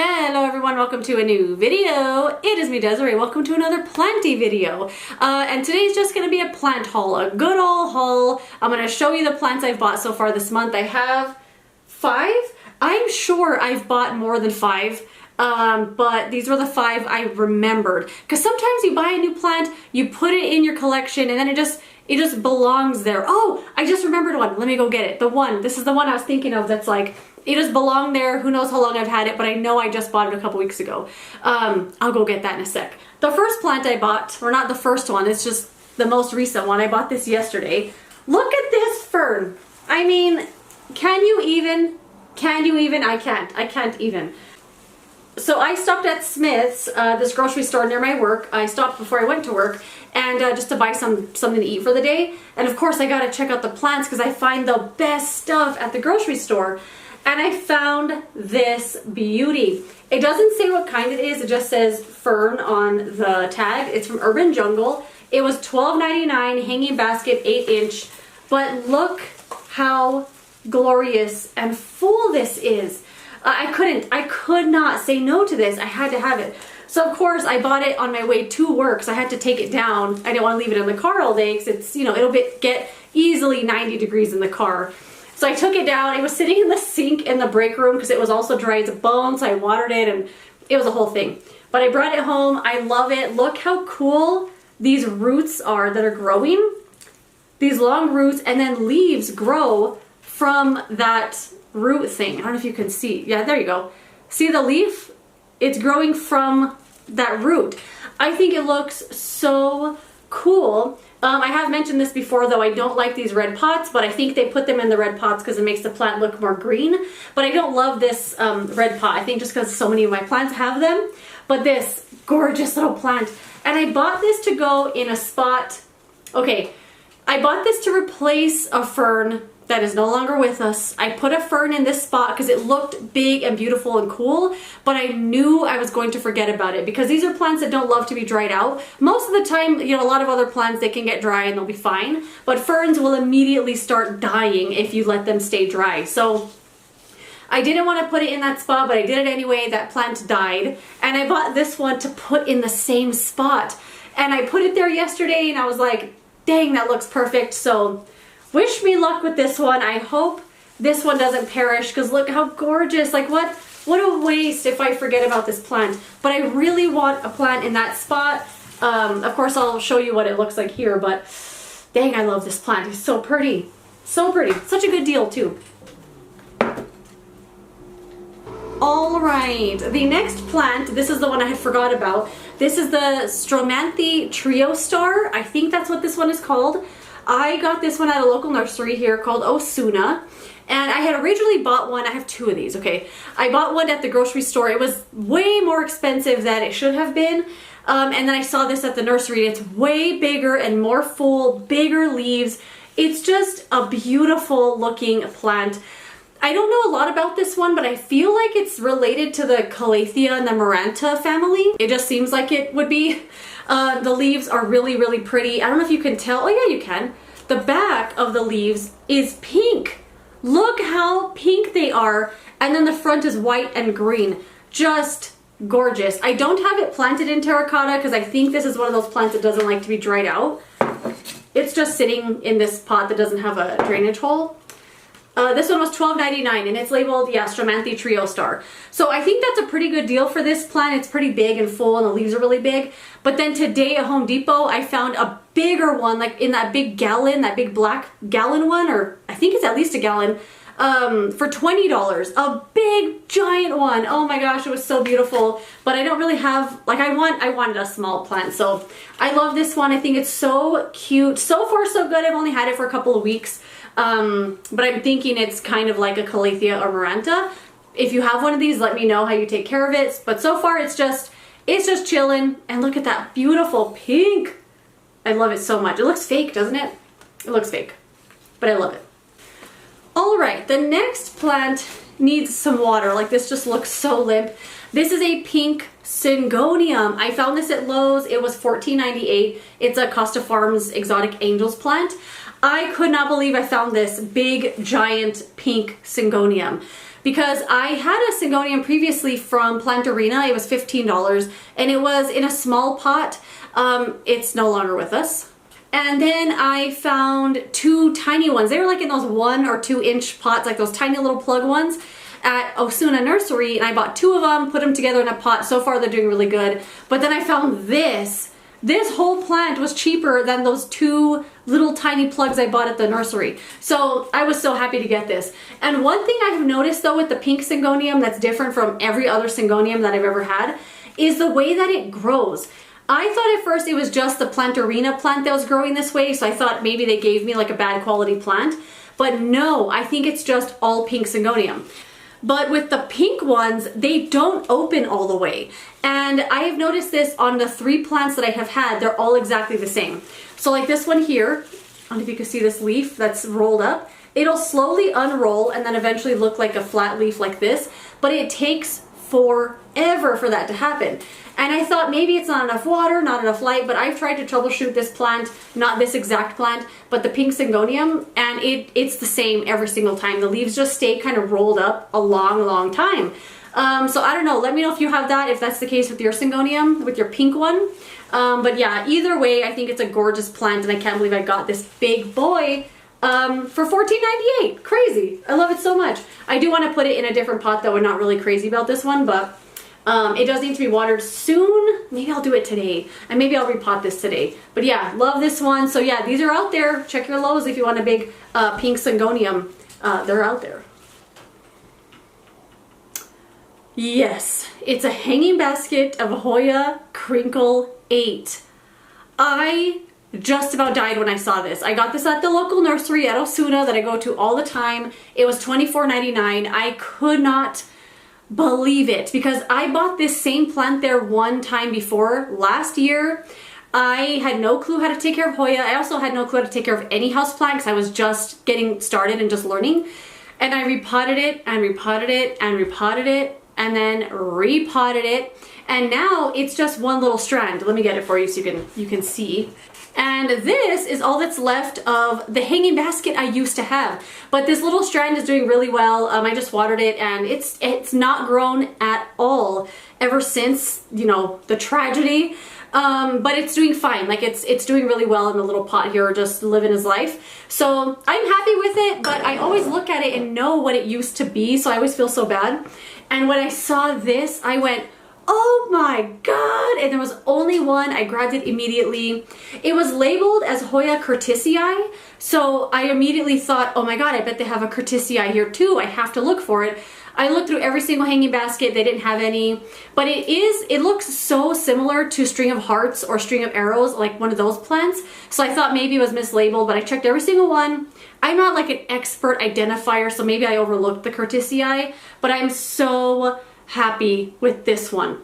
Hello everyone, welcome to a new video. It is me, Desiree. Welcome to another planty video. And today's just going to be a plant haul, a good old haul. I'm going to show you the plants I've bought so far this month. I have 5. I'm sure I've bought more than 5. But these were the 5 I remembered. Because sometimes you buy a new plant, you put it in your collection, and then it just belongs there. Oh, I just remembered one. Let me go get it. This is the one I was thinking of that's like, it just belonged there. Who knows how long I've had it, but I know I just bought it a couple weeks ago. I'll go get that in a sec. The first plant I bought, or not the first one, it's just the most recent one. I bought this yesterday. Look at this fern. I mean, can you even? I can't even. So I stopped at Smith's, this grocery store near my work. I stopped before I went to work and just to buy something to eat for the day. And of course I gotta check out the plants because I find the best stuff at the grocery store. And I found this beauty. It doesn't say what kind it is, it just says Fern on the tag. It's from Urban Jungle. It was $12.99, hanging basket, 8-inch. But look how glorious and full this is. I could not say no to this. I had to have it. So of course I bought it on my way to work, so I had to take it down. I didn't want to leave it in the car all day because it's, you know, it'll get easily 90 degrees in the car. So I took it down. It was sitting in the sink in the break room because it was also dry as a bone, so I watered it and it was a whole thing. But I brought it home. I love it. Look how cool these roots are that are growing. These long roots, and then leaves grow from that root thing. I don't know if you can see. Yeah, there you go. See the leaf? It's growing from that root. I think it looks so cool. I have mentioned this before, though I don't like these red pots, but I think they put them in the red pots because it makes the plant look more green. But I don't love this red pot. I think just because so many of my plants have them. But this gorgeous little plant. And I bought this to go in a spot. Okay, I bought this to replace a fern that is no longer with us. I put a fern in this spot because it looked big and beautiful and cool, but I knew I was going to forget about it because these are plants that don't love to be dried out. Most of the time, you know, a lot of other plants, they can get dry and they'll be fine, but ferns will immediately start dying if you let them stay dry. So I didn't want to put it in that spot, but I did it anyway. That plant died, and I bought this one to put in the same spot. And I put it there yesterday and I was like, dang, that looks perfect. So wish me luck with this one. I hope this one doesn't perish because look how gorgeous. Like what a waste if I forget about this plant. But I really want a plant in that spot. Of course, I'll show you what it looks like here, but dang, I love this plant. It's so pretty. So pretty. Such a good deal too. All right, the next plant, this is the one I had forgot about. This is the Stromanthia Triostar. I think that's what this one is called. I got this one at a local nursery here called Osuna, and I had originally bought one. I have 2 of these, okay. I bought one at the grocery store. It was way more expensive than it should have been, and then I saw this at the nursery. It's way bigger and more full, bigger leaves. It's just a beautiful looking plant. I don't know a lot about this one, but I feel like it's related to the Calathea and the Maranta family. It just seems like it would be. The leaves are really, really pretty. I don't know if you can tell. Oh yeah, you can. The back of the leaves is pink. Look how pink they are. And then the front is white and green. Just gorgeous. I don't have it planted in terracotta because I think this is one of those plants that doesn't like to be dried out. It's just sitting in this pot that doesn't have a drainage hole. This one was $12.99 and it's labeled, yeah, Stromanthia Triostar. So I think that's a pretty good deal for this plant. It's pretty big and full and the leaves are really big. But then today at Home Depot, I found a bigger one, like in that big gallon, that big black gallon one, or I think it's at least a gallon, for $20. A big giant one. Oh my gosh, it was so beautiful. But I don't really have, like I wanted a small plant. So I love this one. I think it's so cute. So far so good. I've only had it for a couple of weeks. But I'm thinking it's kind of like a Calathea or Maranta. If you have one of these, let me know how you take care of it. But so far it's just chilling. And look at that beautiful pink. I love it so much. It looks fake, doesn't it? It looks fake, but I love it. All right, the next plant needs some water. Like this just looks so limp. This is a pink Syngonium. I found this at Lowe's. It was $14.98. It's a Costa Farms Exotic Angels plant. I could not believe I found this big, giant pink Syngonium because I had a Syngonium previously from Plant Arena. It was $15 and it was in a small pot. It's no longer with us. And then I found 2 tiny ones. They were like in those 1 or 2 inch pots, like those tiny little plug ones at Osuna Nursery, and I bought 2 of them, put them together in a pot. So far they're doing really good. But then I found this. This whole plant was cheaper than those 2 little tiny plugs I bought at the nursery. So I was so happy to get this. And one thing I've noticed though with the pink Syngonium that's different from every other Syngonium that I've ever had is the way that it grows. I thought at first it was just the Plant Arena plant that was growing this way, so I thought maybe they gave me like a bad quality plant. But no, I think it's just all pink Syngonium. But with the pink ones, they don't open all the way. And I have noticed this on the 3 plants that I have had, they're all exactly the same. So like this one here, I don't know if you can see this leaf that's rolled up. It'll slowly unroll and then eventually look like a flat leaf like this, but it takes forever for that to happen. And I thought maybe it's not enough water, not enough light, but I've tried to troubleshoot this plant, not this exact plant, but the pink Syngonium, and it's the same every single time. The leaves just stay kind of rolled up a long time. So I don't know, let me know if you have that, if that's the case with your Syngonium, with your pink one. But yeah, either way, I think it's a gorgeous plant, and I can't believe I got this big boy for $14.98. Crazy. I love it so much. I do want to put it in a different pot though. I'm not really crazy about this one, but it does need to be watered soon. Maybe I'll do it today, and maybe I'll repot this today. But yeah, love this one. So yeah, these are out there. Check your Lowe's if you want a big pink Syngonium. They're out there. Yes, it's a hanging basket of Hoya Crinkle 8. I just about died when I saw this. I got this at the local nursery at Osuna that I go to all the time. It was $24.99. I could not believe it because I bought this same plant there one time before last year. I had no clue how to take care of Hoya. I also had no clue how to take care of any houseplant because I was just getting started and just learning. And I repotted it and repotted it and repotted it and then repotted it. And now it's just one little strand. Let me get it for you so you can see. And this is all that's left of the hanging basket I used to have. But this little strand is doing really well. I just watered it and it's not grown at all ever since, you know, the tragedy. But it's doing fine. Like it's doing really well in the little pot here, just living his life. So I'm happy with it, but I always look at it and know what it used to be, so I always feel so bad. And when I saw this, I went, oh my god, and there was only one. I grabbed it immediately. It was labeled as Hoya Crinkle, so I immediately thought, oh my god, I bet they have a Crinkle here too. I have to look for it. I looked through every single hanging basket. They didn't have any, but it looks so similar to String of Hearts or String of Arrows, like one of those plants. So I thought maybe it was mislabeled, but I checked every single one. I'm not like an expert identifier, so maybe I overlooked the Crinkle, but I'm so happy with this one.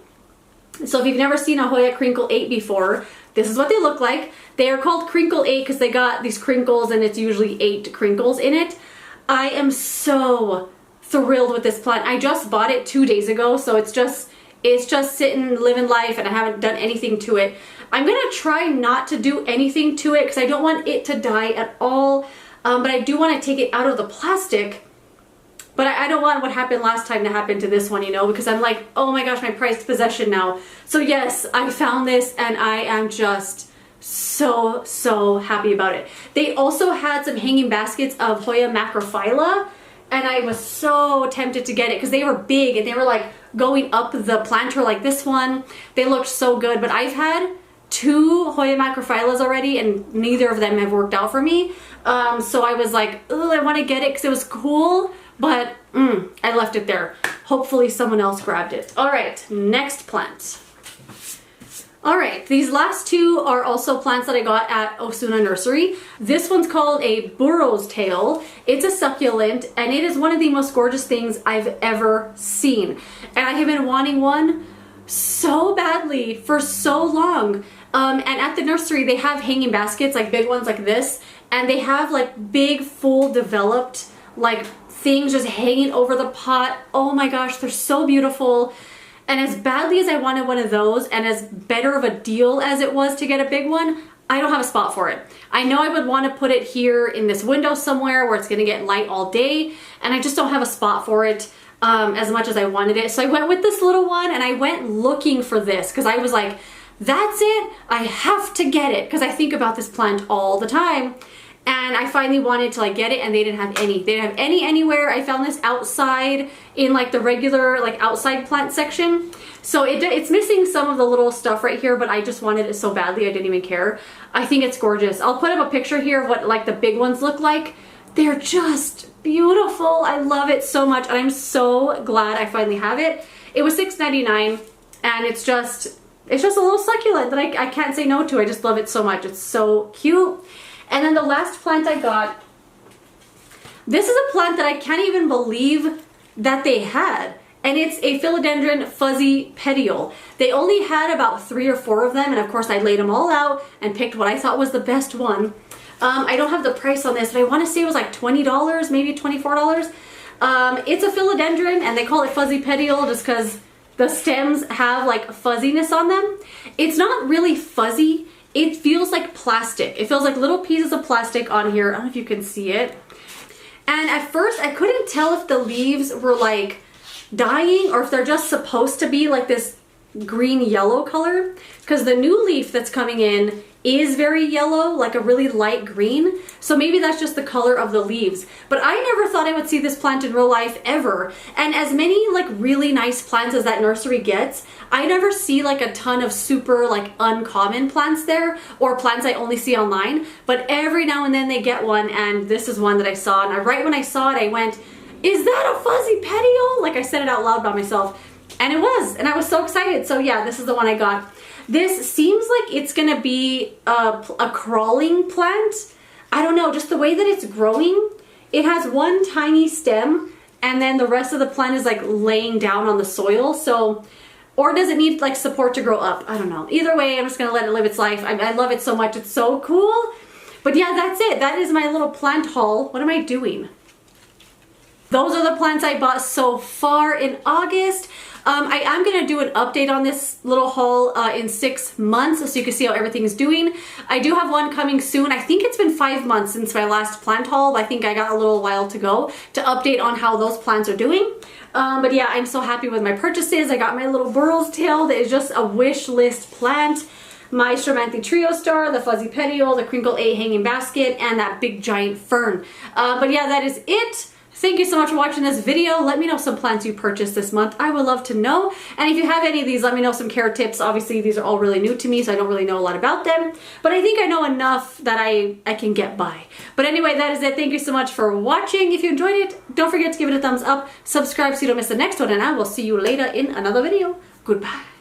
So if you've never seen a Hoya Crinkle 8 before, this is what they look like. They are called Crinkle 8 because they got these crinkles and it's usually 8 crinkles in it. I am so thrilled with this plant. I just bought it 2 days ago, so it's just sitting, living life, and I haven't done anything to it. I'm gonna try not to do anything to it because I don't want it to die at all, but I do want to take it out of the plastic. But I don't want what happened last time to happen to this one, you know, because I'm like, oh my gosh, my prized possession now. So yes, I found this and I am just so happy about it. They also had some hanging baskets of Hoya macrophylla, and I was so tempted to get it because they were big and they were like going up the planter like this one. They looked so good, but I've had 2 Hoya macrophyllas already and neither of them have worked out for me. So I was like, oh, I want to get it because it was cool. But I left it there. Hopefully someone else grabbed it. All right, next plant. All right, these last 2 are also plants that I got at Osuna Nursery. This one's called a Burrows Tail. It's a succulent, and it is one of the most gorgeous things I've ever seen. And I have been wanting one so badly for so long. And at the nursery, they have hanging baskets, like big ones like this, and they have like big, full developed, like things just hanging over the pot. Oh my gosh, they're so beautiful. And as badly as I wanted one of those, and as better of a deal as it was to get a big one, I don't have a spot for it. I know I would want to put it here in this window somewhere where it's going to get light all day, and I just don't have a spot for it. as much as I wanted it. So I went with this little one, and I went looking for this because I was like, that's it, I have to get it, because I think about this plant all the time. And I finally wanted to like get it, and they didn't have any. They didn't have any anywhere. I found this outside in like the regular like outside plant section. So it's missing some of the little stuff right here, but I just wanted it so badly I didn't even care. I think it's gorgeous. I'll put up a picture here of what like the big ones look like. They're just beautiful. I love it so much, and I'm so glad I finally have it. It was $6.99, and it's just a little succulent that I can't say no to. I just love it so much. It's so cute. And then the last plant I got, this is a plant that I can't even believe that they had. And it's a Philodendron Fuzzy petiole. They only had about 3 or 4 of them, and of course I laid them all out and picked what I thought was the best one. I don't have the price on this, but I want to say it was like $20, maybe $24. It's a philodendron, and they call it fuzzy petiole just because the stems have like fuzziness on them. It's not really fuzzy. It feels like plastic. It feels like little pieces of plastic on here. I don't know if you can see it. And at first I couldn't tell if the leaves were like dying or if they're just supposed to be like this green yellow color, because the new leaf that's coming in is very yellow, like a really light green. So maybe that's just the color of the leaves. But I never thought I would see this plant in real life ever. And as many like really nice plants as that nursery gets, I never see like a ton of super like uncommon plants there, or plants I only see online. But every now and then they get one, and this is one that I saw. And right when I saw it, I went, is that a fuzzy petiole? Like I said it out loud by myself. And it was, and I was so excited. So yeah, this is the one I got. This seems like it's gonna be a crawling plant. I don't know, just the way that it's growing. It has one tiny stem, and then the rest of the plant is like laying down on the soil. So, or does it need like support to grow up? I don't know. Either way, I'm just gonna let it live its life. I love it so much, it's so cool. But yeah, that's it. That is my little plant haul. What am I doing? Those are the plants I bought so far in August. I am going to do an update on this little haul in 6 months so you can see how everything's doing. I do have one coming soon. I think it's been 5 months since my last plant haul. I think I got a little while to go to update on how those plants are doing. But yeah, I'm so happy with my purchases. I got my little Burrows Tail that is just a wish list plant. My Stromanthia Triostar, the fuzzy petiole, the crinkle 8 hanging basket, and that big giant fern. But yeah, that is it. Thank you so much for watching this video. Let me know some plants you purchased this month. I would love to know. And if you have any of these, let me know some care tips. Obviously, these are all really new to me, so I don't really know a lot about them. But I think I know enough that I can get by. But anyway, that is it. Thank you so much for watching. If you enjoyed it, don't forget to give it a thumbs up, subscribe so you don't miss the next one, and I will see you later in another video. Goodbye.